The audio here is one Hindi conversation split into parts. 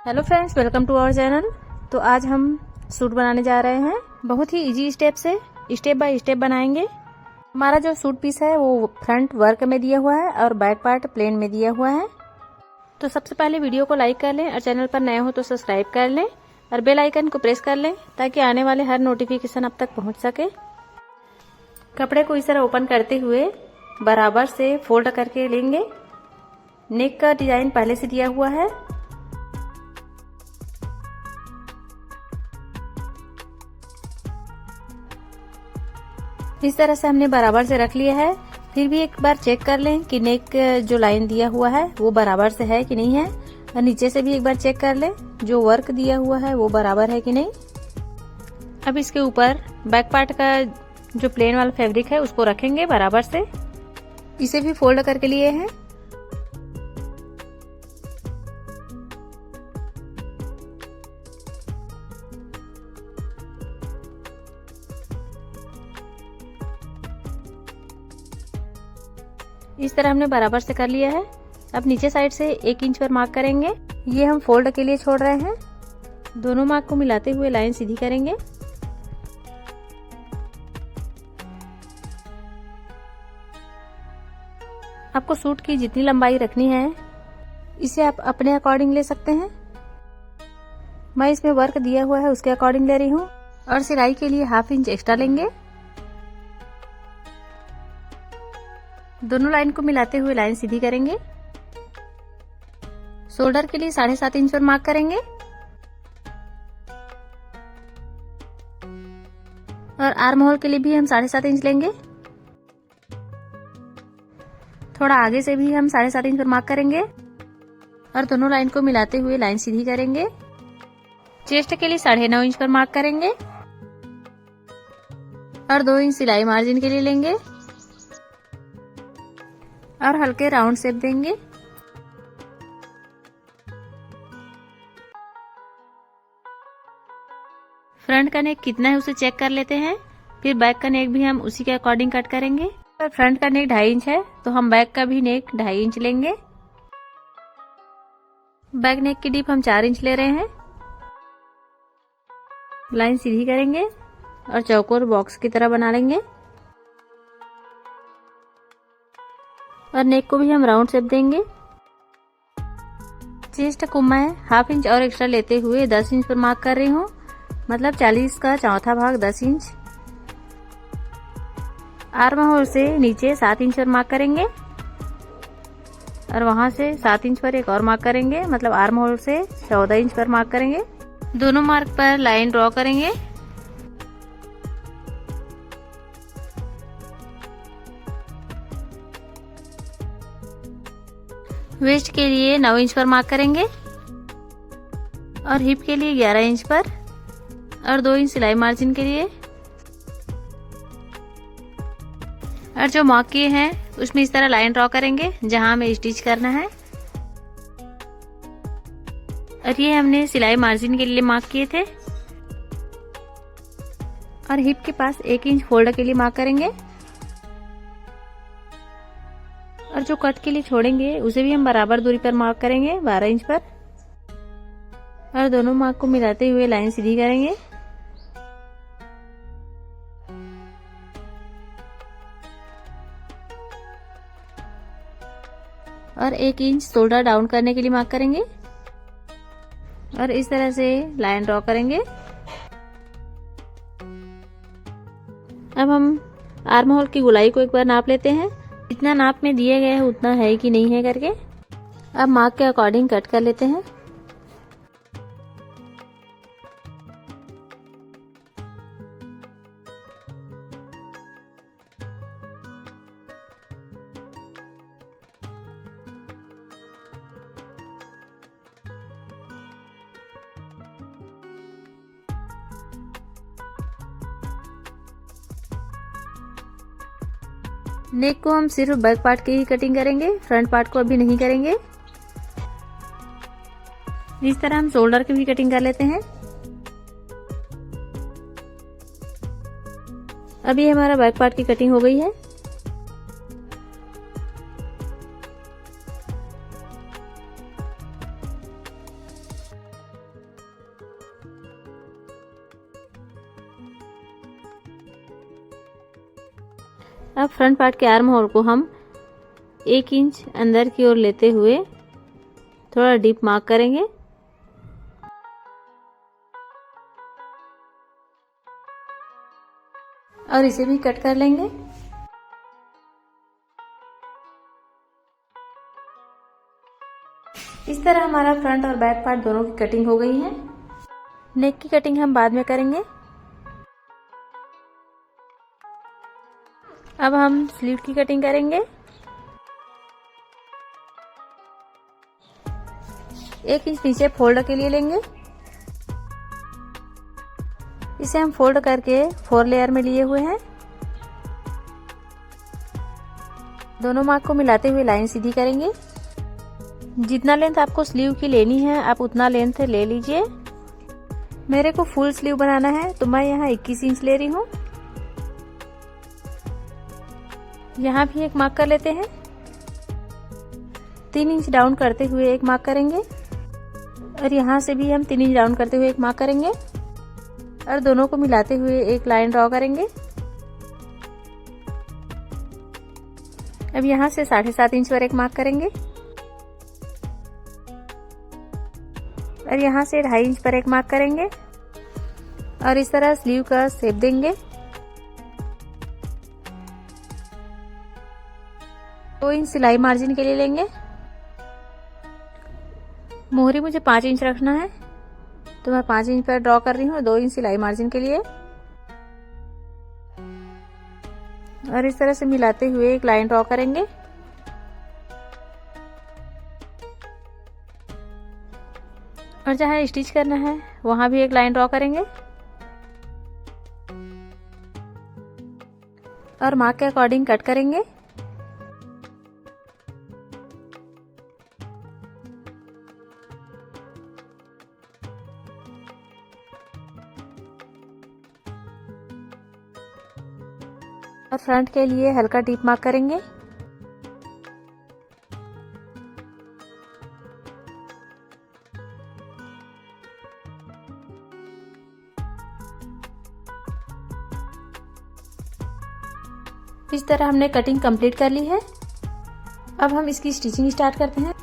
Hello friends, welcome to our channel. तो आज हम सूट बनाने जा रहे हैं। बहुत ही इजी स्टेप से स्टेप बाय स्टेप बनाएंगे। हमारा जो सूट पीस है वो फ्रंट वर्क में दिया हुआ है और बैक पार्ट प्लेन में दिया हुआ है। तो सबसे पहले वीडियो को लाइक कर लें और चैनल पर नए हो तो सब्सक्राइब कर लें और बेल आइकन को प्रेस कर लें ताकि आने वाले हर नोटिफिकेशन आप तक पहुंच सके। कपड़े को इस तरह ओपन करते हुए बराबर से फोल्ड करके लेंगे। नेक का डिजाइन पहले से दिया हुआ है। इस तरह से हमने बराबर से रख लिया है। फिर भी एक बार चेक कर लें कि नेक जो लाइन दिया हुआ है वो बराबर से है कि नहीं है, और नीचे से भी एक बार चेक कर लें जो वर्क दिया हुआ है वो बराबर है कि नहीं। अब इसके ऊपर बैक पार्ट का जो प्लेन वाला फैब्रिक है उसको रखेंगे बराबर से। इसे भी फोल्ड करके लिए हैं। इस तरह हमने बराबर से कर लिया है। अब नीचे साइड से 1 इंच पर मार्क करेंगे। ये हम फोल्ड के लिए छोड़ रहे हैं। दोनों मार्क को मिलाते हुए लाइन सीधी करेंगे। आपको सूट की जितनी लंबाई रखनी है इसे आप अपने अकॉर्डिंग ले सकते हैं। मैं इसमें वर्क दिया हुआ है उसके अकॉर्डिंग ले रही हूँ। और सिलाई के लिए 1/2 इंच एक्स्ट्रा लेंगे। दोनों लाइन को मिलाते हुए लाइन सीधी करेंगे। शोल्डर के लिए 7.5 इंच पर मार्क करेंगे और आर्म होल के लिए भी हम 7.5 इंच लेंगे। थोड़ा आगे से भी हम 7.5 इंच पर मार्क करेंगे और दोनों लाइन को मिलाते हुए लाइन सीधी करेंगे। चेस्ट के लिए 9.5 इंच पर मार्क करेंगे और 2 इंच सिलाई मार्जिन के लिए लेंगे और हल्के राउंड शेप देंगे। फ्रंट का नेक कितना है उसे चेक कर लेते हैं। फिर बैक का नेक भी हम उसी के अकॉर्डिंग कट करेंगे। और फ्रंट का नेक 2.5 इंच है तो हम बैक का भी नेक 2.5 इंच लेंगे। बैक नेक की डीप हम 4 इंच ले रहे हैं। लाइन सीधी करेंगे और चौकोर बॉक्स की तरह बना लेंगे और नेक को भी हम राउंड शेप देंगे। चेस्ट को मैं 1/2 इंच और एक्स्ट्रा लेते हुए 10 इंच पर मार्क कर रही हूँ, मतलब 40 का चौथा भाग 10 इंच। आर्म होल से नीचे 7 इंच पर मार्क करेंगे और वहां से 7 इंच पर एक और मार्क करेंगे, मतलब आर्म होल से 14 इंच पर मार्क करेंगे। दोनों मार्क पर लाइन ड्रॉ करेंगे। वेस्ट के लिए 9 इंच पर मार्क करेंगे और हिप के लिए 11 इंच पर और 2 इंच सिलाई मार्जिन के लिए। और जो मार्क किए हैं उसमें इस तरह लाइन ड्रॉ करेंगे जहां हमें स्टिच करना है। और ये हमने सिलाई मार्जिन के लिए मार्क किए थे। और हिप के पास 1 इंच फोल्ड के लिए मार्क करेंगे और जो कट के लिए छोड़ेंगे उसे भी हम बराबर दूरी पर मार्क करेंगे 12 इंच पर। और दोनों मार्क को मिलाते हुए लाइन सीधी करेंगे। और 1 इंच शोल्डर डाउन करने के लिए मार्क करेंगे और इस तरह से लाइन ड्रॉ करेंगे। अब हम आर्म होल की गोलाई को एक बार नाप लेते हैं। जितना नाप में दिए गए है उतना है कि नहीं है करके। अब मार्क के अकॉर्डिंग कट कर लेते हैं। नेक को हम सिर्फ बैक पार्ट की ही कटिंग करेंगे, फ्रंट पार्ट को अभी नहीं करेंगे। इस तरह हम शोल्डर की भी कटिंग कर लेते हैं। अभी हमारा बैक पार्ट की कटिंग हो गई है। अब फ्रंट पार्ट के आर्म होल को हम 1 इंच अंदर की ओर लेते हुए थोड़ा डीप मार्क करेंगे और इसे भी कट कर लेंगे। इस तरह हमारा फ्रंट और बैक पार्ट दोनों की कटिंग हो गई है। नेक की कटिंग हम बाद में करेंगे। अब हम स्लीव की कटिंग करेंगे। 1 इंच नीचे फोल्ड के लिए लेंगे। इसे हम फोल्ड करके 4 लेयर में लिए हुए हैं। दोनों मार्क को मिलाते हुए लाइन सीधी करेंगे। जितना लेंथ आपको स्लीव की लेनी है आप उतना लेंथ ले लीजिए। मेरे को फुल स्लीव बनाना है तो मैं यहाँ 21 इंच ले रही हूँ। यहाँ भी एक मार्क कर लेते हैं। 3 इंच डाउन करते हुए एक मार्क करेंगे और यहाँ से भी हम 3 इंच डाउन करते हुए एक मार्क करेंगे और दोनों को मिलाते हुए एक लाइन ड्रॉ करेंगे। अब यहाँ से 7.5 इंच पर एक मार्क करेंगे और यहाँ से 2.5 इंच पर एक मार्क करेंगे और इस तरह स्लीव का शेप देंगे। 2 इंच सिलाई मार्जिन के लिए लेंगे। मोहरी मुझे 5 इंच रखना है तो मैं 5 इंच पर ड्रॉ कर रही हूँ 2 इंच सिलाई मार्जिन के लिए और इस तरह से मिलाते हुए एक लाइन ड्रॉ करेंगे। और जहाँ स्टिच करना है वहां भी एक लाइन ड्रॉ करेंगे और मार्क के अकॉर्डिंग कट करेंगे। और फ्रंट के लिए हल्का डीप मार्क करेंगे। इस तरह हमने कटिंग कंप्लीट कर ली है। अब हम इसकी स्टिचिंग स्टार्ट करते हैं।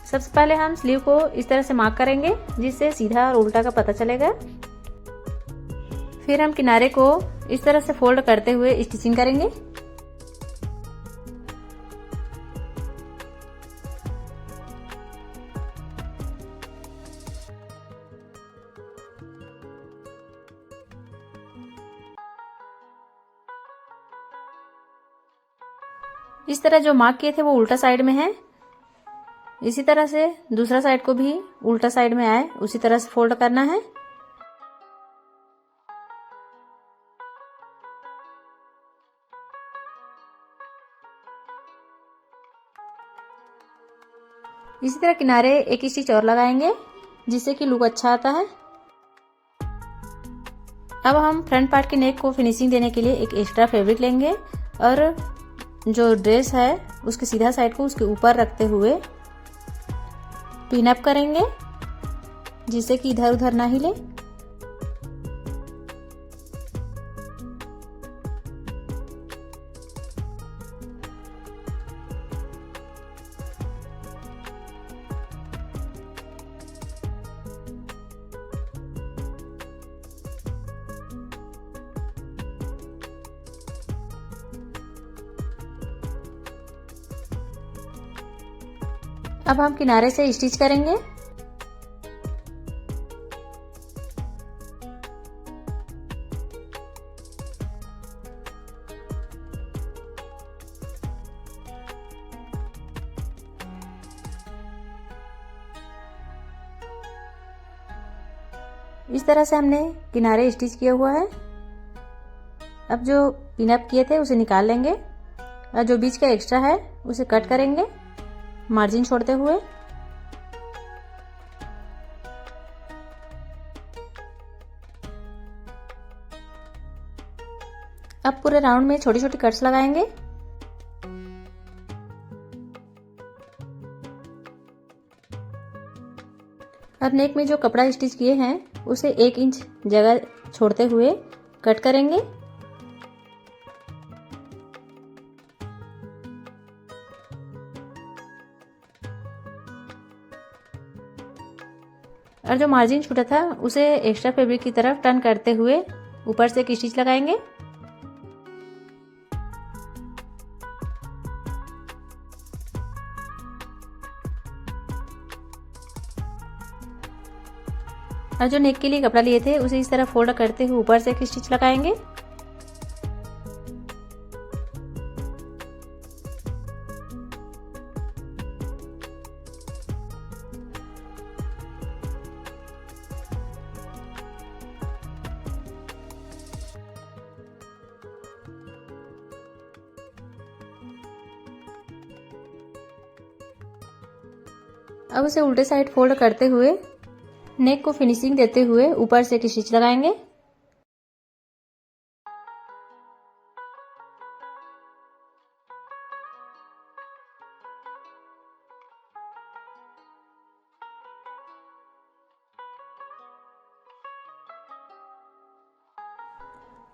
सबसे पहले हम स्लीव को इस तरह से मार्क करेंगे जिससे सीधा और उल्टा का पता चलेगा। फिर हम किनारे को इस तरह से फोल्ड करते हुए स्टिचिंग करेंगे। इस तरह जो मार्क किए थे वो उल्टा साइड में है। इसी तरह से दूसरा साइड को भी उल्टा साइड में आए उसी तरह से फोल्ड करना है। इसी तरह किनारे एक स्टिच और लगाएंगे जिससे कि लुक अच्छा आता है। अब हम फ्रंट पार्ट के नेक को फिनिशिंग देने के लिए एक एक्स्ट्रा फैब्रिक लेंगे और जो ड्रेस है उसके सीधा साइड को उसके ऊपर रखते हुए पिन अप करेंगे जिससे कि इधर उधर ना हिले। अब हम किनारे से स्टिच करेंगे। इस तरह से हमने किनारे स्टिच किया हुआ है। अब जो पिन अप किए थे उसे निकाल लेंगे और जो बीच का एक्स्ट्रा है उसे कट करेंगे मार्जिन छोड़ते हुए। अब पूरे राउंड में छोटी छोटी कट्स लगाएंगे। अब नेक में जो कपड़ा स्टिच किए हैं उसे 1 इंच जगह छोड़ते हुए कट करेंगे। और जो मार्जिन छूटा था उसे एक्स्ट्रा फैब्रिक की तरफ टर्न करते हुए ऊपर से एक स्टिच लगाएंगे। और जो नेक के लिए कपड़ा लिए थे उसे इस तरह फोल्ड करते हुए ऊपर से एक स्टिच लगाएंगे। अब उसे उल्टे साइड फोल्ड करते हुए नेक को फिनिशिंग देते हुए ऊपर से एक स्टिच लगाएंगे।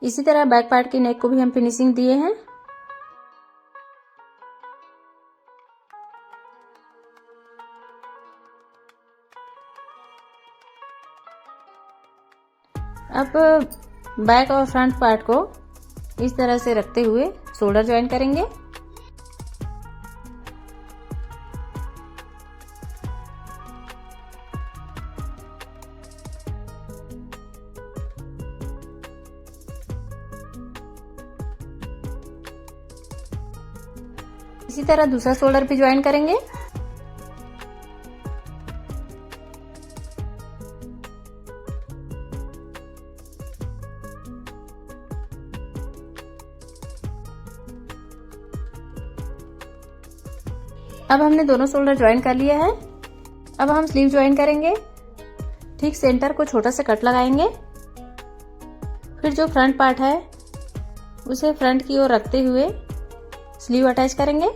इसी तरह बैक पार्ट की नेक को भी हम फिनिशिंग दिए हैं। अब बैक और फ्रंट पार्ट को इस तरह से रखते हुए शोल्डर ज्वाइन करेंगे। इसी तरह दूसरा शोल्डर भी ज्वाइन करेंगे। अब हमने दोनों शोल्डर ज्वाइन कर लिया है। अब हम स्लीव ज्वाइन करेंगे। ठीक सेंटर को छोटा सा कट लगाएंगे। फिर जो फ्रंट पार्ट है उसे फ्रंट की ओर रखते हुए स्लीव अटैच करेंगे।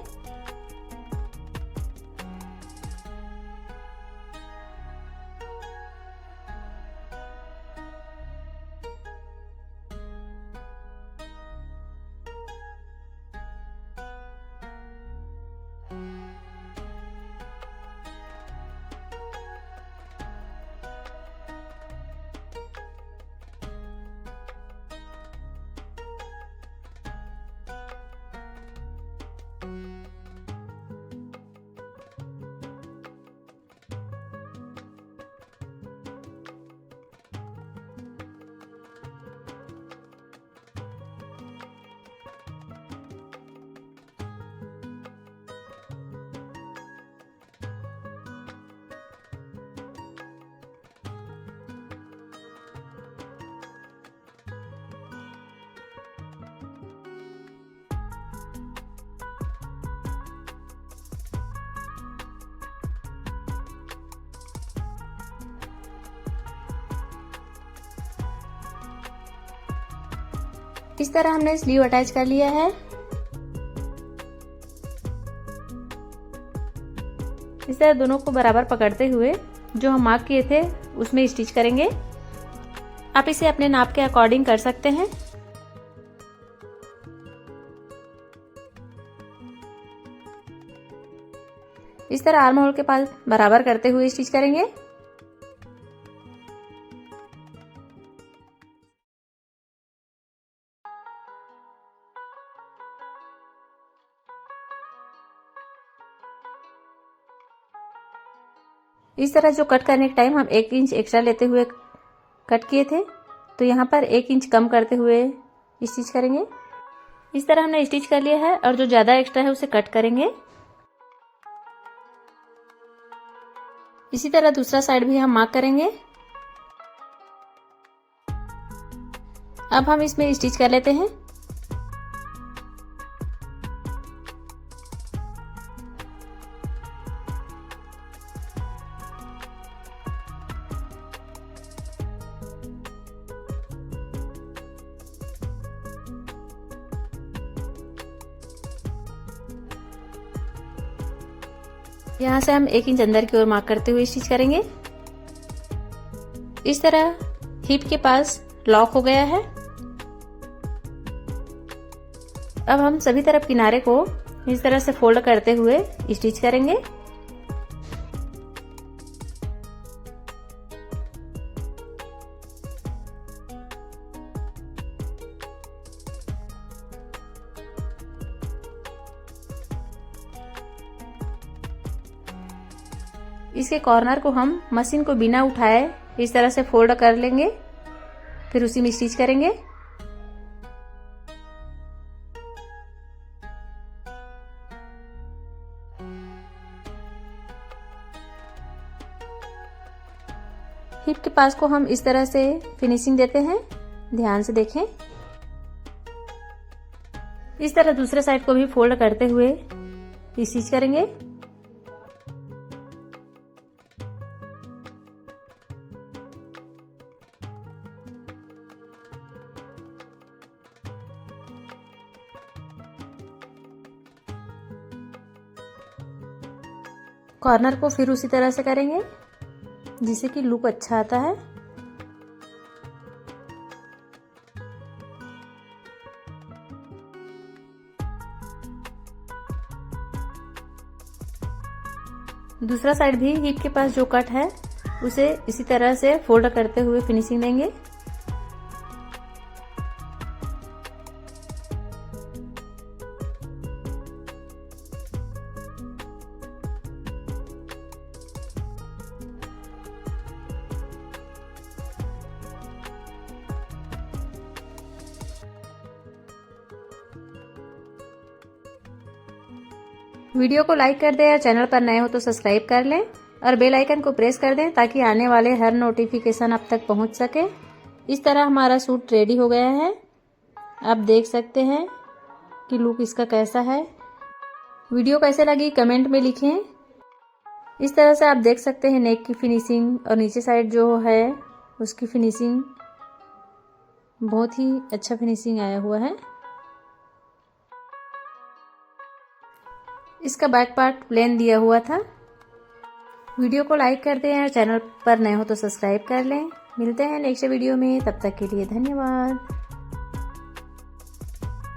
इस तरह हमने स्लीव अटैच कर लिया है। इस तरह दोनों को बराबर पकड़ते हुए जो हम मार्क किए थे उसमें स्टिच करेंगे। आप इसे अपने नाप के अकॉर्डिंग कर सकते हैं। इस तरह आर्म होल के पास बराबर करते हुए स्टिच करेंगे। इस तरह जो कट करने के टाइम हम 1 इंच एक्स्ट्रा लेते हुए कट किए थे, तो यहाँ पर 1 इंच कम करते हुए स्टिच करेंगे। इस तरह हमने स्टिच कर लिया है और जो ज्यादा एक्स्ट्रा है उसे कट करेंगे। इसी तरह दूसरा साइड भी हम मार्क करेंगे। अब हम इसमें स्टिच कर लेते हैं। यहाँ से हम 1 इंच अंदर की ओर मार्क करते हुए स्टिच करेंगे। इस तरह हिप के पास लॉक हो गया है। अब हम सभी तरफ किनारे को इस तरह से फोल्ड करते हुए स्टिच करेंगे। इसके कॉर्नर को हम मशीन को बिना उठाए इस तरह से फोल्ड कर लेंगे, फिर उसी में स्टिच करेंगे। हिप के पास को हम इस तरह से फिनिशिंग देते हैं, ध्यान से देखें। इस तरह दूसरे साइड को भी फोल्ड करते हुए स्टिच करेंगे। कॉर्नर को फिर उसी तरह से करेंगे जिससे कि लुक अच्छा आता है। दूसरा साइड भी हिप के पास जो कट है उसे इसी तरह से फोल्ड करते हुए फिनिशिंग देंगे। वीडियो को लाइक कर दें या चैनल पर नए हो तो सब्सक्राइब कर लें और बेल आइकन को प्रेस कर दें ताकि आने वाले हर नोटिफिकेशन आप तक पहुंच सके। इस तरह हमारा सूट रेडी हो गया है। आप देख सकते हैं कि लुक इसका कैसा है। वीडियो कैसे लगी कमेंट में लिखें। इस तरह से आप देख सकते हैं नेक की फिनिशिंग और नीचे साइड जो है उसकी फिनिशिंग बहुत ही अच्छा फिनिशिंग आया हुआ है। इसका बैक पार्ट प्लेन दिया हुआ था। वीडियो को लाइक कर दें और चैनल पर नए हो तो सब्सक्राइब कर लें। मिलते हैं नेक्स्ट वीडियो में, तब तक के लिए धन्यवाद।